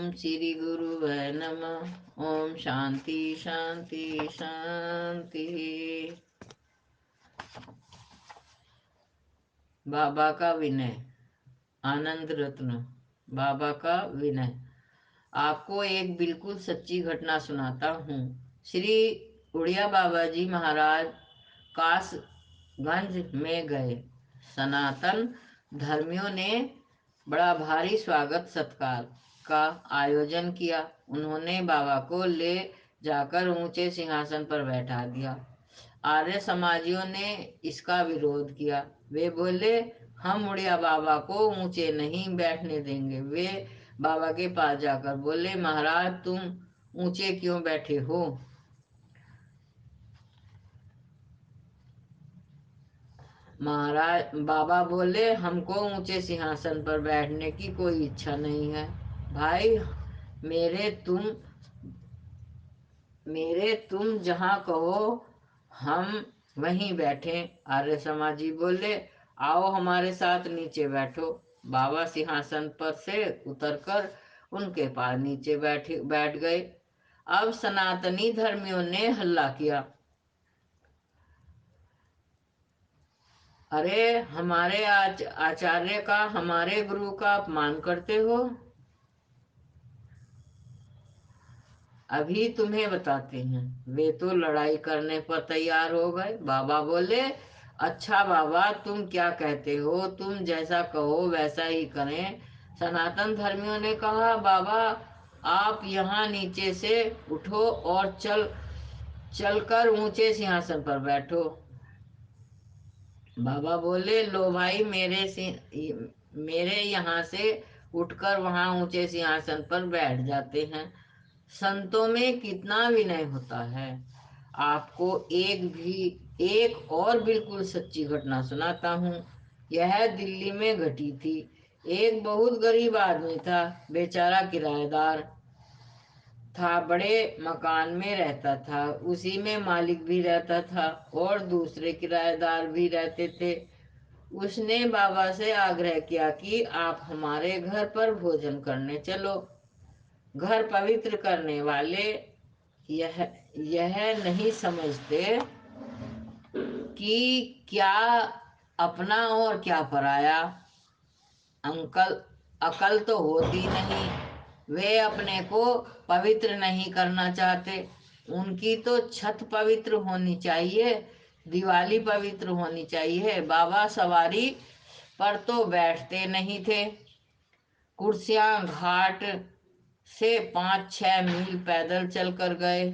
श्री गुरुवे नमः। ओम शांति शांति शांति। बाबा का विनय। आनंद रत्न। बाबा का विनय। आपको एक बिल्कुल सच्ची घटना सुनाता हूँ। श्री उड़िया बाबा जी महाराज कासगंज में गए। सनातन धर्मियों ने बड़ा भारी स्वागत सत्कार का आयोजन किया। उन्होंने बाबा को ले जाकर ऊंचे सिंहासन पर बैठा दिया। आर्य समाजियों ने इसका विरोध किया। वे बोले, हम उड़िया बाबा को ऊंचे नहीं बैठने देंगे। वे बाबा के पास जाकर बोले, महाराज तुम ऊंचे क्यों बैठे हो? महाराज बाबा बोले, हमको ऊंचे सिंहासन पर बैठने की कोई इच्छा नहीं है। भाई, मेरे तुम मेरे तुम जहाँ कहो हम वहीं बैठे। आर्य समाजी बोले, आओ हमारे साथ नीचे बैठो। बाबा सिंहासन पर से उतरकर उनके पास नीचे बैठ गए। अब सनातनी धर्मियों ने हल्ला किया, अरे हमारे आचार्य का, हमारे गुरु का अपमान करते हो। अभी तुम्हें बताते हैं। वे तो लड़ाई करने पर तैयार हो गए। बाबा बोले, अच्छा बाबा तुम क्या कहते हो? तुम जैसा कहो वैसा ही करें। सनातन धर्मियों ने कहा, बाबा आप यहाँ नीचे से उठो और चलकर ऊंचे सिंहासन पर बैठो। बाबा बोले, लो भाई, मेरे यहाँ से उठकर वहां ऊंचे सिंहासन पर बैठ जाते हैं। संतों में कितना विनय होता है। आपको एक और बिल्कुल सच्ची घटना सुनाता हूँ। यह दिल्ली में घटी थी। एक बहुत गरीब आदमी था, बेचारा किराएदार था। बड़े मकान में रहता था। उसी में मालिक भी रहता था और दूसरे किराएदार भी रहते थे। उसने बाबा से आग्रह किया कि आप हमारे घर पर भोजन करने चलो। घर पवित्र करने वाले यह यह नहीं समझते कि क्या अपना और क्या पराया। अंकल अकल तो होती नहीं। वे अपने को पवित्र नहीं करना चाहते। उनकी तो छत पवित्र होनी चाहिए, दिवाली पवित्र होनी चाहिए। बाबा सवारी पर तो बैठते नहीं थे। कुर्सियां घाट से 5-6 मील पैदल चलकर गए।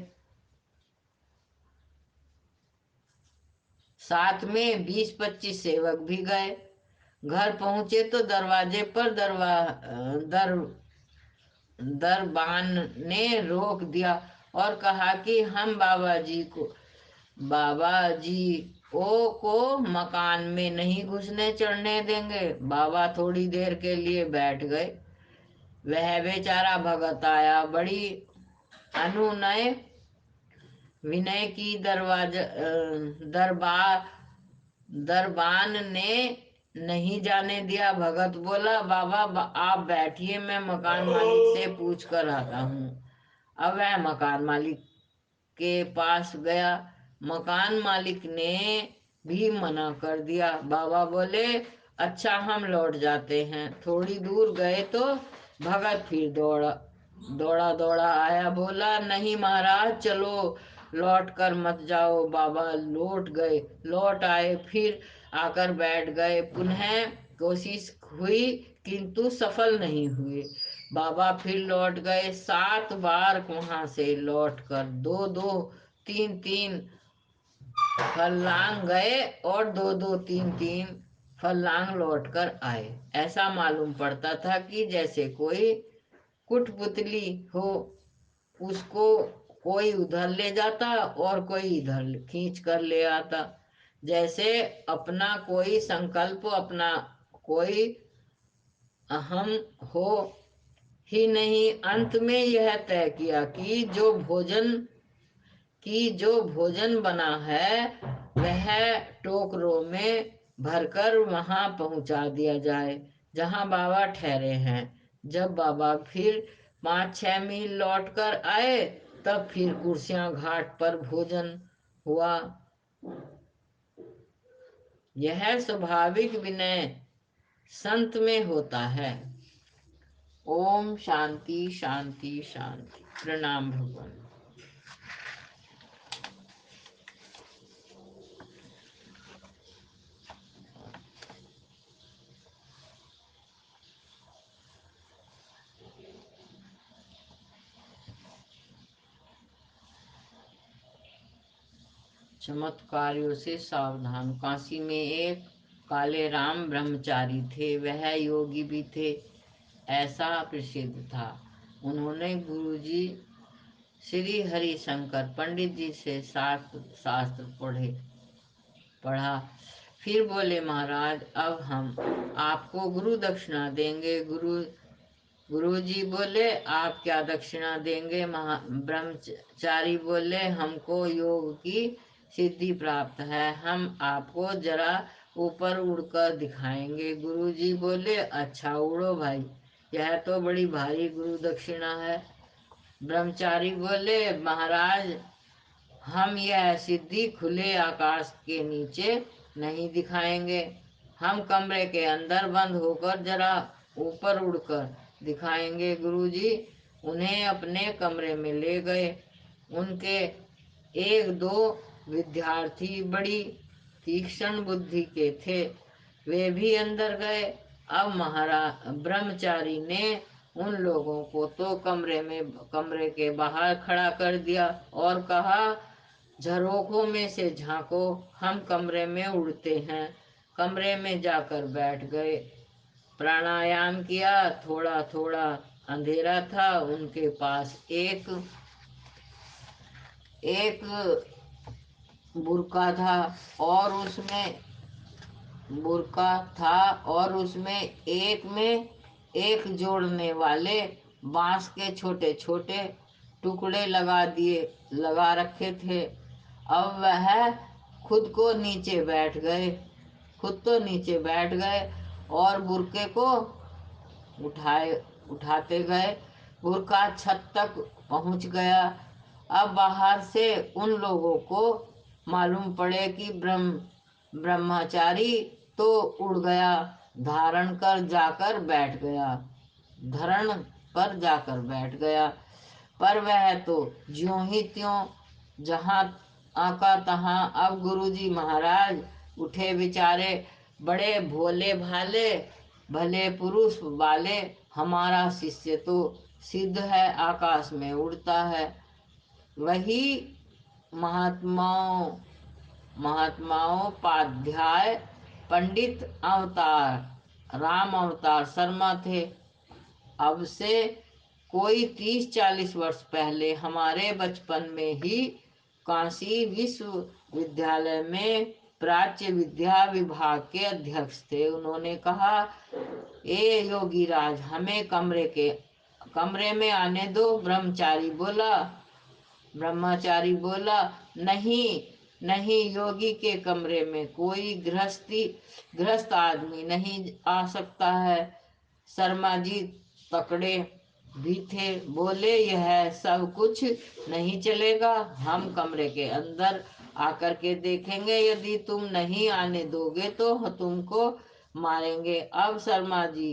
साथ में 20-25 सेवक भी गए। घर पहुंचे तो दरवाजे पर दर दरबान ने रोक दिया और कहा कि हम बाबा जी को मकान में नहीं घुसने चढ़ने देंगे। बाबा थोड़ी देर के लिए बैठ गए। वह बेचारा भगत आया। बड़ी अनुनय विनय की दरबार दरबान ने नहीं जाने दिया। भगत बोला, बाबा आप बैठिए, मैं मकान मालिक से पूछ कर आता हूँ। अब वह मकान मालिक के पास गया। मकान मालिक ने भी मना कर दिया। बाबा बोले, अच्छा हम लौट जाते हैं। थोड़ी दूर गए तो भगत फिर दौड़ा दौड़ा दौड़ा आया। बोला, नहीं महाराज चलो, लौट कर मत जाओ। बाबा लौट आए, फिर आकर बैठ गए। पुनः कोशिश हुई किंतु सफल नहीं हुए। बाबा फिर लौट गए। 7 बार वहां से लौट कर 2-2 3-3 फरलांग गए और 2-2 3-3 फरलांग लौट कर आए। ऐसा मालूम पड़ता था कि जैसे कोई कुटपुतली हो। उसको कोई उधर ले जाता और कोई इधर खींच कर ले आता। जैसे अपना कोई संकल्प, अपना कोई अहम हो ही नहीं। अंत में यह तय किया कि जो भोजन बना है वह टोकरों में भरकर वहां पहुंचा दिया जाए जहां बाबा ठहरे हैं। जब बाबा फिर 5-6 मील लौट कर आए, तब फिर कुर्सियां घाट पर भोजन हुआ। यह स्वाभाविक विनय संत में होता है। ओम शांति शांति शांति। प्रणाम भगवान। चमत्कारियों से सावधान। काशी में एक काले राम ब्रह्मचारी थे। वह योगी भी थे, ऐसा प्रसिद्ध था। उन्होंने गुरुजी श्री हरिशंकर पंडित जी से शास्त्र पढ़ा। फिर बोले, महाराज अब हम आपको गुरु दक्षिणा देंगे। गुरुजी बोले, आप क्या दक्षिणा देंगे? ब्रह्मचारी बोले, हमको योग की सिद्धि प्राप्त है, हम आपको जरा ऊपर उड़कर दिखाएंगे। गुरुजी बोले, अच्छा उड़ो भाई, यह तो बड़ी भारी गुरु दक्षिणा है। ब्रह्मचारी बोले, महाराज हम यह सिद्धि खुले आकाश के नीचे नहीं दिखाएंगे, हम कमरे के अंदर बंद होकर जरा ऊपर उड़कर दिखाएंगे। गुरुजी उन्हें अपने कमरे में ले गए। उनके एक दो विद्यार्थी बड़ी तीक्ष्ण बुद्धि के थे, वे भी अंदर गए। अब महाराज ब्रह्मचारी ने उन लोगों को तो कमरे के बाहर खड़ा कर दिया और कहा, झरोखों में से झांको, हम कमरे में उड़ते हैं। कमरे में जाकर बैठ गए, प्राणायाम किया। थोड़ा थोड़ा अंधेरा था। उनके पास एक एक बुर्का था और उसमें बुर्का था और उसमें एक जोड़ने वाले बांस के छोटे छोटे टुकड़े लगा रखे थे। अब वह खुद को नीचे बैठ गए खुद तो नीचे बैठ गए और बुर्के को उठाए उठाते गए। बुर्का छत तक पहुंच गया। अब बाहर से उन लोगों को मालूम पड़े कि ब्रह्मचारी तो उड़ गया, धारण कर जाकर बैठ गया धरण पर जाकर बैठ गया। पर वह तो ज्यों ही त्यों जहाँ आका तहाँ। अब गुरुजी महाराज उठे, बिचारे बड़े भोले भाले भले पुरुष वाले, हमारा शिष्य तो सिद्ध है, आकाश में उड़ता है। वही महात्माओं महात्माओपाध्याय पंडित अवतार राम अवतार शर्मा थे। अब से कोई 30-40 वर्ष पहले हमारे बचपन में ही काशी विश्वविद्यालय में प्राच्य विद्या विभाग के अध्यक्ष थे। उन्होंने कहा, ए योगी राज, हमें कमरे में आने दो। ब्रह्मचारी बोला, नहीं नहीं, योगी के कमरे में कोई गृहस्थ आदमी नहीं आ सकता है। शर्मा जी तकड़े भी थे, बोले, यह सब कुछ नहीं चलेगा, हम कमरे के अंदर आकर के देखेंगे, यदि तुम नहीं आने दोगे तो तुमको मारेंगे। अब शर्मा जी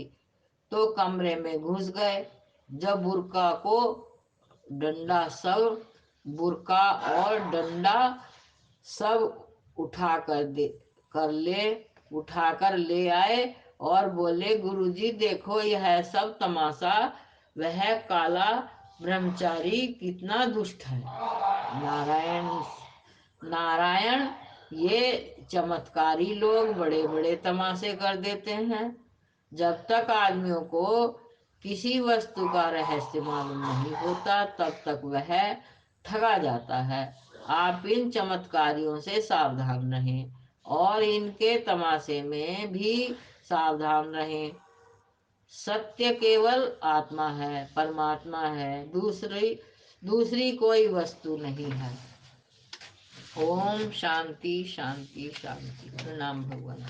तो कमरे में घुस गए। जब बुर्का और डंडा सब उठा कर दे कर ले उठा कर ले आए और बोले, गुरुजी देखो यह सब तमाशा, वह काला ब्रह्मचारी कितना दुष्ट है। नारायण नारायण, ये चमत्कारी लोग बड़े बड़े तमाशे कर देते हैं। जब तक आदमियों को किसी वस्तु का रहस्य मालूम नहीं होता, तब तक वह ठगा जाता है। आप इन चमत्कारियों से सावधान रहें और इनके तमाशे में भी सावधान रहें। सत्य केवल आत्मा है, परमात्मा है, दूसरी कोई वस्तु नहीं है। ओम शांति शांति शांति। प्रणाम भगवान।